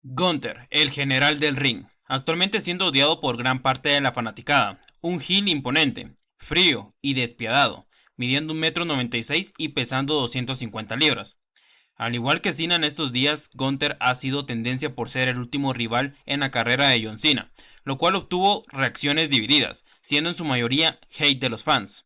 Gunther, el general del ring, actualmente siendo odiado por gran parte de la fanaticada, un heel imponente, frío y despiadado, midiendo 1,96 m y pesando 250 libras. Al igual que Cena en estos días, Gunther ha sido tendencia por ser el último rival en la carrera de John Cena, lo cual obtuvo reacciones divididas, siendo en su mayoría hate de los fans.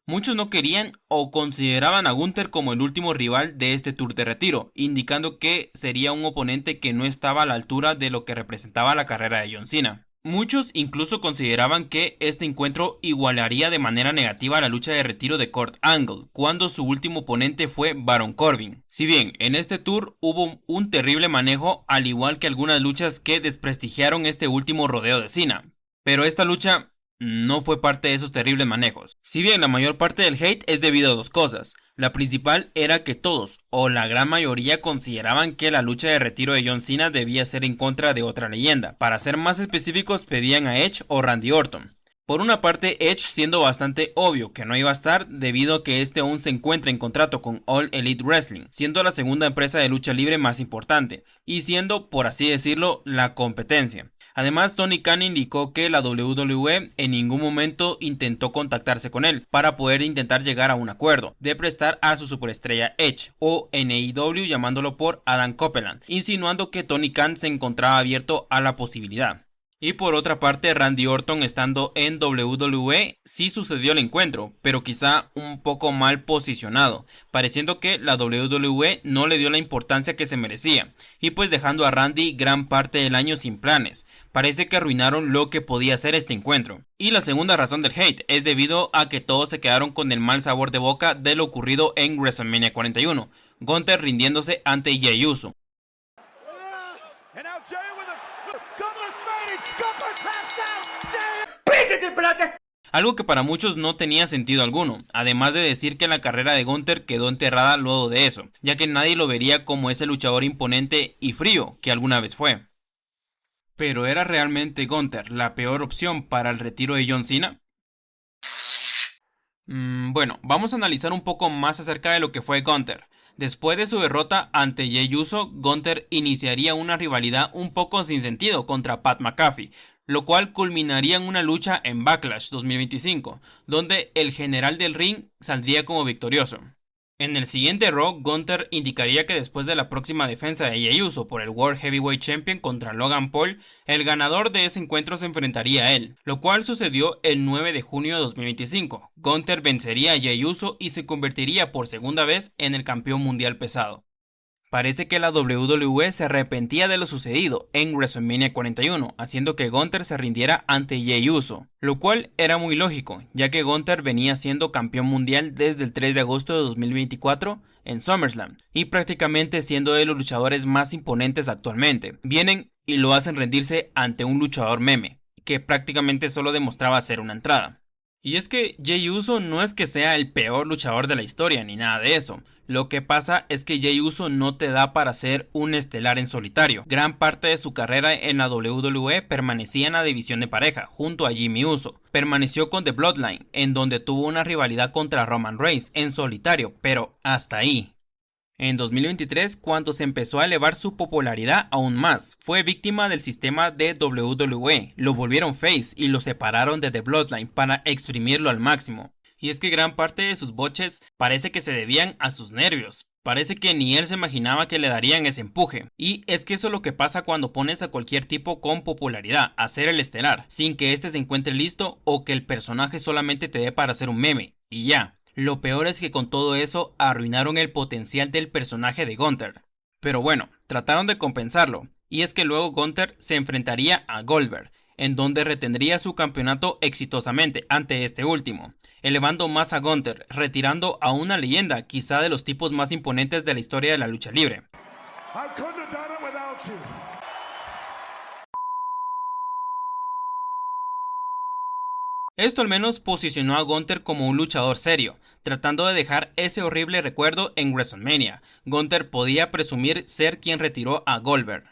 Muchos no querían o consideraban a Gunther como el último rival de este tour de retiro, indicando que sería un oponente que no estaba a la altura de lo que representaba la carrera de John Cena. Muchos incluso consideraban que este encuentro igualaría de manera negativa la lucha de retiro de Kurt Angle, cuando su último oponente fue Baron Corbin. Si bien en este tour hubo un terrible manejo, al igual que algunas luchas que desprestigiaron este último rodeo de Cena, pero esta lucha no fue parte de esos terribles manejos. Si bien la mayor parte del hate es debido a dos cosas. La principal era que todos, o la gran mayoría, consideraban que la lucha de retiro de John Cena debía ser en contra de otra leyenda. Para ser más específicos, pedían a Edge o Randy Orton. Por una parte, Edge siendo bastante obvio que no iba a estar debido a que este aún se encuentra en contrato con All Elite Wrestling, siendo la segunda empresa de lucha libre más importante, y siendo, por así decirlo, la competencia. Además, Tony Khan indicó que la WWE en ningún momento intentó contactarse con él para poder intentar llegar a un acuerdo de prestar a su superestrella Edge, o en AEW llamándolo por Adam Copeland, insinuando que Tony Khan se encontraba abierto a la posibilidad. Y por otra parte, Randy Orton estando en WWE sí sucedió el encuentro, pero quizá un poco mal posicionado, pareciendo que la WWE no le dio la importancia que se merecía, y pues dejando a Randy gran parte del año sin planes. Parece que arruinaron lo que podía ser este encuentro. Y la segunda razón del hate es debido a que todos se quedaron con el mal sabor de boca de lo ocurrido en WrestleMania 41, Gunther rindiéndose ante Jey Uso. Algo que para muchos no tenía sentido alguno, además de decir que la carrera de Gunther quedó enterrada luego de eso, ya que nadie lo vería como ese luchador imponente y frío que alguna vez fue. ¿Pero era realmente Gunther la peor opción para el retiro de John Cena? Bueno, vamos a analizar un poco más acerca de lo que fue Gunther. Después de su derrota ante Jey Uso, Gunther iniciaría una rivalidad un poco sin sentido contra Pat McAfee, lo cual culminaría en una lucha en Backlash 2025, donde el general del ring saldría como victorioso. En el siguiente Raw, Gunther indicaría que después de la próxima defensa de Jey Uso por el World Heavyweight Champion contra Logan Paul, el ganador de ese encuentro se enfrentaría a él, lo cual sucedió el 9 de junio de 2025. Gunther vencería a Jey Uso y se convertiría por segunda vez en el campeón mundial pesado. Parece que la WWE se arrepentía de lo sucedido en WrestleMania 41, haciendo que Gunther se rindiera ante Jey Uso, lo cual era muy lógico, ya que Gunther venía siendo campeón mundial desde el 3 de agosto de 2024 en SummerSlam, y prácticamente siendo de los luchadores más imponentes actualmente. Vienen y lo hacen rendirse ante un luchador meme, que prácticamente solo demostraba ser una entrada. Y es que Jey Uso no es que sea el peor luchador de la historia, ni nada de eso. Lo que pasa es que Jey Uso no te da para ser un estelar en solitario. Gran parte de su carrera en la WWE permanecía en la división de pareja, junto a Jimmy Uso. Permaneció con The Bloodline, en donde tuvo una rivalidad contra Roman Reigns en solitario, pero hasta ahí. En 2023, cuando se empezó a elevar su popularidad aún más, fue víctima del sistema de WWE, lo volvieron face y lo separaron de The Bloodline para exprimirlo al máximo. Y es que gran parte de sus boches parece que se debían a sus nervios. Parece que ni él se imaginaba que le darían ese empuje. Y es que eso es lo que pasa cuando pones a cualquier tipo con popularidad a ser el estelar, sin que éste se encuentre listo o que el personaje solamente te dé para hacer un meme. Y ya. Lo peor es que con todo eso arruinaron el potencial del personaje de Gunther. Pero bueno, trataron de compensarlo, y es que luego Gunther se enfrentaría a Goldberg, en donde retendría su campeonato exitosamente ante este último, elevando más a Gunther, retirando a una leyenda, quizá de los tipos más imponentes de la historia de la lucha libre. Esto al menos posicionó a Gunther como un luchador serio, tratando de dejar ese horrible recuerdo en WrestleMania. Gunther podía presumir ser quien retiró a Goldberg.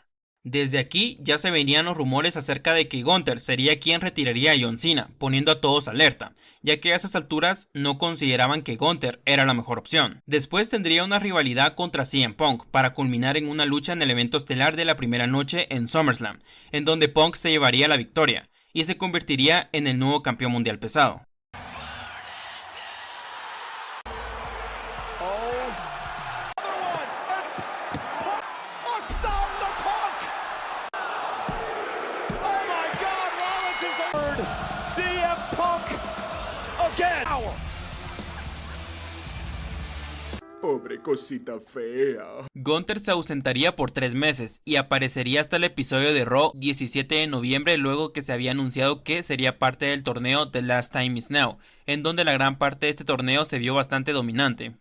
Desde aquí ya se venían los rumores acerca de que Gunther sería quien retiraría a John Cena, poniendo a todos alerta, ya que a esas alturas no consideraban que Gunther era la mejor opción. Después tendría una rivalidad contra CM Punk para culminar en una lucha en el evento estelar de la primera noche en SummerSlam, en donde Punk se llevaría la victoria y se convertiría en el nuevo campeón mundial pesado. Pobre cosita fea. Gunther se ausentaría por 3 meses y aparecería hasta el episodio de Raw 17 de noviembre, luego que se había anunciado que sería parte del torneo The Last Time Is Now, en donde la gran parte de este torneo se vio bastante dominante,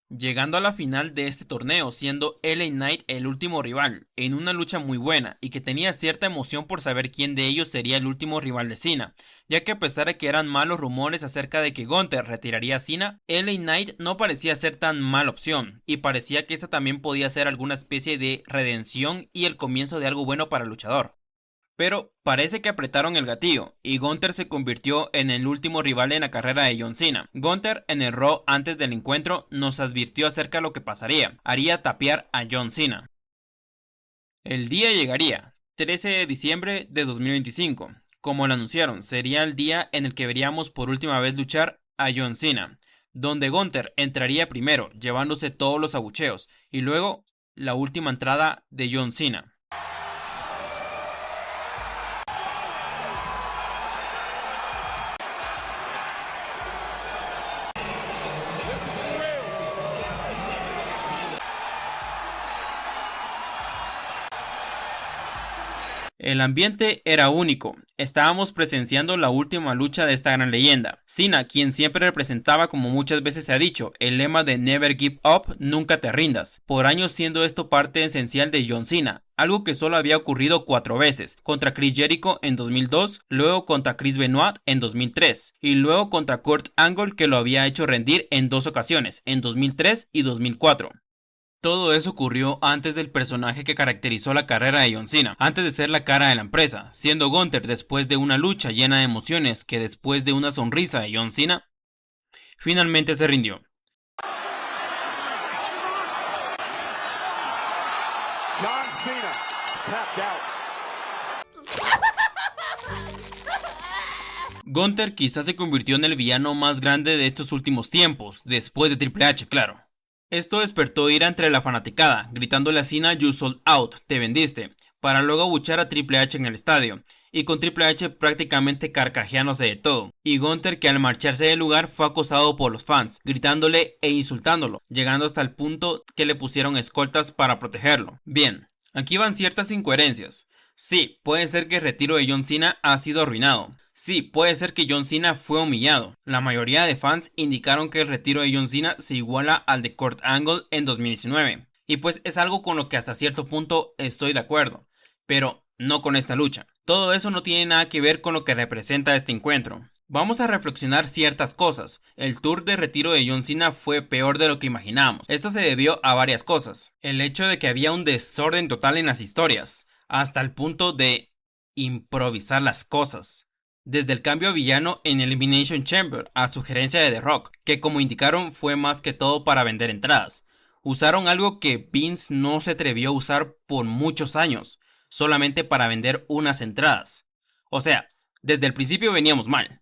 llegando a la final de este torneo siendo LA Knight el último rival, en una lucha muy buena y que tenía cierta emoción por saber quién de ellos sería el último rival de Cena, ya que a pesar de que eran malos rumores acerca de que Gunther retiraría a Cena, LA Knight no parecía ser tan mala opción y parecía que esta también podía ser alguna especie de redención y el comienzo de algo bueno para el luchador. Pero parece que apretaron el gatillo y Gunther se convirtió en el último rival en la carrera de John Cena. Gunther en el Raw antes del encuentro nos advirtió acerca de lo que pasaría. Haría tapear a John Cena. El día llegaría, 13 de diciembre de 2025. Como lo anunciaron, sería el día en el que veríamos por última vez luchar a John Cena, donde Gunther entraría primero, llevándose todos los abucheos, y luego la última entrada de John Cena. El ambiente era único, estábamos presenciando la última lucha de esta gran leyenda. Cena, quien siempre representaba, como muchas veces se ha dicho, el lema de Never Give Up, nunca te rindas, por años siendo esto parte esencial de John Cena, algo que solo había ocurrido 4 veces, contra Chris Jericho en 2002, luego contra Chris Benoit en 2003, y luego contra Kurt Angle, que lo había hecho rendir en 2 ocasiones, en 2003 y 2004. Todo eso ocurrió antes del personaje que caracterizó la carrera de John Cena, antes de ser la cara de la empresa, siendo Gunther después de una lucha llena de emociones que después de una sonrisa de John Cena, finalmente se rindió. John Cena tapped out. Gunther quizás se convirtió en el villano más grande de estos últimos tiempos, después de Triple H, claro. Esto despertó ira entre la fanaticada, gritándole a Cena "You sold out, te vendiste", para luego abuchar a Triple H en el estadio, y con Triple H prácticamente carcajeándose de todo, y Gunther, que al marcharse del lugar fue acosado por los fans, gritándole e insultándolo, llegando hasta el punto que le pusieron escoltas para protegerlo. Bien, aquí van ciertas incoherencias. Sí, puede ser que el retiro de John Cena ha sido arruinado. Sí, puede ser que John Cena fue humillado. La mayoría de fans indicaron que el retiro de John Cena se iguala al de Kurt Angle en 2019. Y pues es algo con lo que hasta cierto punto estoy de acuerdo. Pero no con esta lucha. Todo eso no tiene nada que ver con lo que representa este encuentro. Vamos a reflexionar ciertas cosas. El tour de retiro de John Cena fue peor de lo que imaginábamos. Esto se debió a varias cosas. El hecho de que había un desorden total en las historias, hasta el punto de improvisar las cosas. Desde el cambio a villano en Elimination Chamber a sugerencia de The Rock, que como indicaron fue más que todo para vender entradas. Usaron algo que Vince no se atrevió a usar por muchos años, solamente para vender unas entradas. O sea, desde el principio veníamos mal,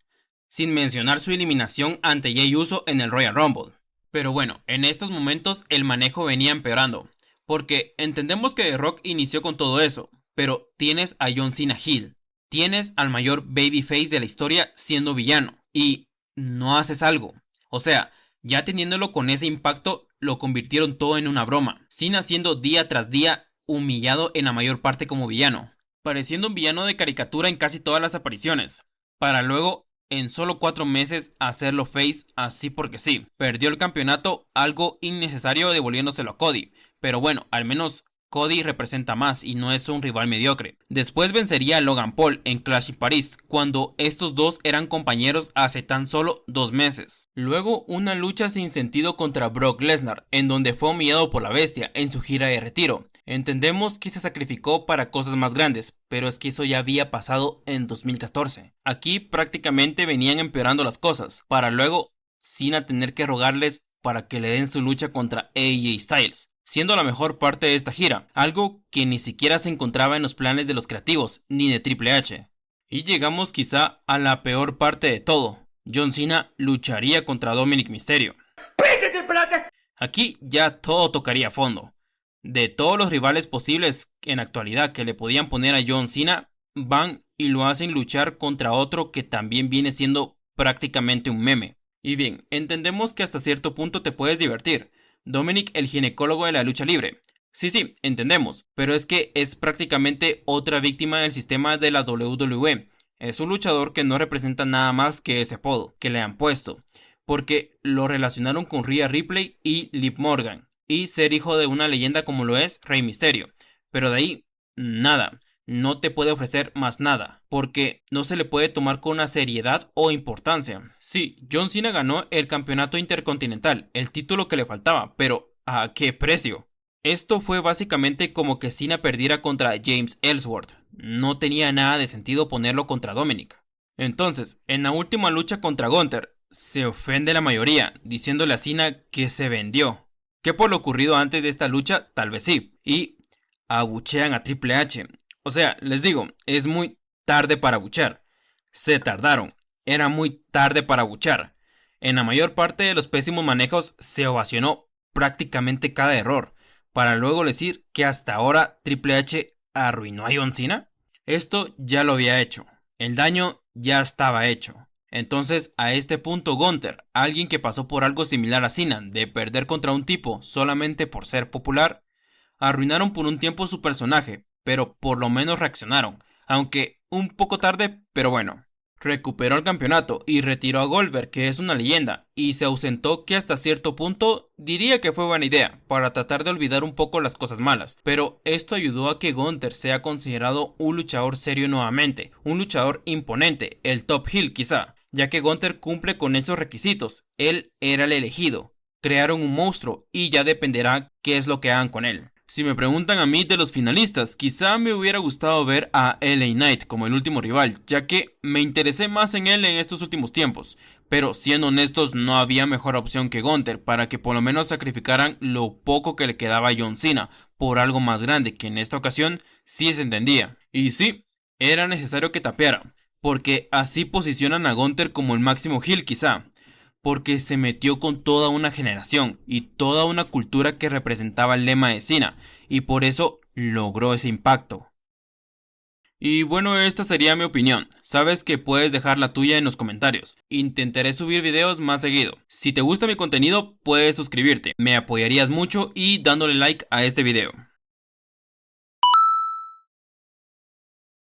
sin mencionar su eliminación ante Jey Uso en el Royal Rumble. Pero bueno, en estos momentos el manejo venía empeorando, porque entendemos que The Rock inició con todo eso, pero tienes a John Cena heel. Tienes al mayor babyface de la historia siendo villano y no haces algo. O sea, ya teniéndolo con ese impacto, lo convirtieron todo en una broma. Cena siendo día tras día humillado en la mayor parte como villano, pareciendo un villano de caricatura en casi todas las apariciones, para luego en solo 4 meses hacerlo face así porque sí. Perdió el campeonato, algo innecesario, devolviéndoselo a Cody, pero bueno, al menos Cody representa más y no es un rival mediocre. Después vencería a Logan Paul en Clash in Paris, cuando estos dos eran compañeros hace tan solo 2 meses. Luego una lucha sin sentido contra Brock Lesnar, en donde fue humillado por la bestia en su gira de retiro. Entendemos que se sacrificó para cosas más grandes, pero es que eso ya había pasado en 2014. Aquí prácticamente venían empeorando las cosas, para luego Cena tener que rogarles para que le den su lucha contra AJ Styles, siendo la mejor parte de esta gira, algo que ni siquiera se encontraba en los planes de los creativos ni de Triple H. Y llegamos quizá a la peor parte de todo. John Cena lucharía contra Dominic Mysterio. Aquí ya todo tocaría fondo. De todos los rivales posibles en actualidad que le podían poner a John Cena, van y lo hacen luchar contra otro que también viene siendo prácticamente un meme. Y bien, entendemos que hasta cierto punto te puedes divertir. Dominic, el ginecólogo de la lucha libre. Sí, entendemos, pero es que es prácticamente otra víctima del sistema de la WWE. Es un luchador que no representa nada más que ese apodo que le han puesto, porque lo relacionaron con Rhea Ripley y Liv Morgan, y ser hijo de una leyenda como lo es Rey Mysterio. Pero de ahí, nada. No te puede ofrecer más nada, porque no se le puede tomar con una seriedad o importancia. Sí, John Cena ganó el campeonato intercontinental, el título que le faltaba, pero ¿a qué precio? Esto fue básicamente como que Cena perdiera contra James Ellsworth. No tenía nada de sentido ponerlo contra Dominic. Entonces, en la última lucha contra Gunther, se ofende la mayoría, diciéndole a Cena que se vendió. Que por lo ocurrido antes de esta lucha, tal vez sí. Y abuchean a Triple H. O sea, les digo, es muy tarde para abuchear. Se tardaron. Era muy tarde para abuchear. En la mayor parte de los pésimos manejos se ovacionó prácticamente cada error, para luego decir que hasta ahora Triple H arruinó a John Cena. Esto ya lo había hecho. El daño ya estaba hecho. Entonces, a este punto Gunther, alguien que pasó por algo similar a Cena, de perder contra un tipo solamente por ser popular, arruinaron por un tiempo su personaje, pero por lo menos reaccionaron, aunque un poco tarde, pero bueno. Recuperó el campeonato y retiró a Goldberg, que es una leyenda, y se ausentó, que hasta cierto punto diría que fue buena idea, para tratar de olvidar un poco las cosas malas, pero esto ayudó a que Gunther sea considerado un luchador serio nuevamente, un luchador imponente, el top heel quizá, ya que Gunther cumple con esos requisitos. Él era el elegido, crearon un monstruo y ya dependerá qué es lo que hagan con él. Si me preguntan a mí de los finalistas, quizá me hubiera gustado ver a LA Knight como el último rival, ya que me interesé más en él en estos últimos tiempos, pero siendo honestos no había mejor opción que Gunther para que por lo menos sacrificaran lo poco que le quedaba a John Cena por algo más grande, que en esta ocasión sí se entendía. Y sí, era necesario que tapeara, porque así posicionan a Gunther como el máximo heel quizá, porque se metió con toda una generación y toda una cultura que representaba el lema de Cena, y por eso logró ese impacto. Y bueno, esta sería mi opinión. Sabes que puedes dejar la tuya en los comentarios. Intentaré subir videos más seguido. Si te gusta mi contenido, puedes suscribirte. Me apoyarías mucho y dándole like a este video.